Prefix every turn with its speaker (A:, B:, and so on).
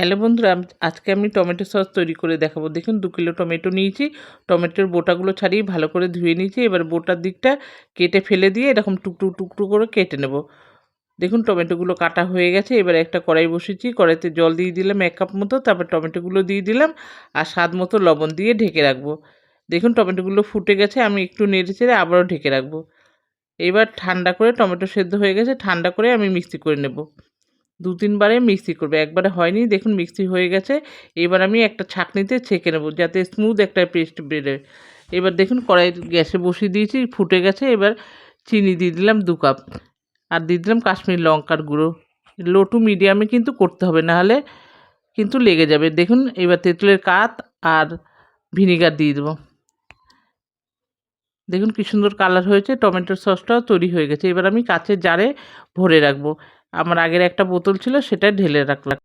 A: Hello বন্ধুরা, আজকে আমি টমেটো সস তৈরি করে দেখাবো। দেখুন 2 কিলো টমেটো নিয়েছি। টমেটোর বোটাগুলো ছাড়িয়ে ভালো করে ধুয়ে নিয়েছি। এবার বোটার দিকটা কেটে ফেলে দিয়ে এরকম টুকরো টুকরো করে কেটে নেব। দেখুন টমেটোগুলো কাটা হয়ে গেছে। এবার একটা কড়াই বসিয়েছি, কড়াইতে জল দিয়ে দিলাম 1 কাপ মতো, তারপর টমেটোগুলো দিয়ে দিলাম আর স্বাদ মতো লবণ দিয়ে ঢেকে রাখবো। দেখুন টমেটোগুলো ফুটে গেছে, আমি একটু নেড়ে চেড়ে আবারও ঢেকে রাখবো। এবার ঠান্ডা করে, টমেটো সেদ্ধ হয়ে গেছে, ঠান্ডা করে আমি মিক্সি করে নেব। 2-3 বারে মিক্সি করবে, একবারে হয়নি। দেখুন মিক্সি হয়ে গেছে। এবার আমি একটা ছাঁকনিতে ছেঁকে নেব যাতে স্মুথ একটা পেস্ট বেরোয়। এবার দেখুন কড়াই গ্যাসে বসিয়ে দিয়েছি, ফুটে গেছে। এবার চিনি দিয়ে দিলাম 2 কাপ আর দিয়ে দিলাম কাশ্মীরি লঙ্কার গুঁড়ো। লো টু মিডিয়ামে কিন্তু করতে হবে, নাহলে কিন্তু লেগে যাবে। দেখুন এবার তেঁতুলের কাত আর ভিনিগার দিয়ে দেবো। দেখুন কি সুন্দর কালার হয়েছে, টমেটোর সসটাও তৈরি হয়ে গেছে। এবার আমি কাঁচের জারে ভরে রাখবো। আমার আগের একটা বোতল ছিল, সেটা ঢেলে রাখলাম।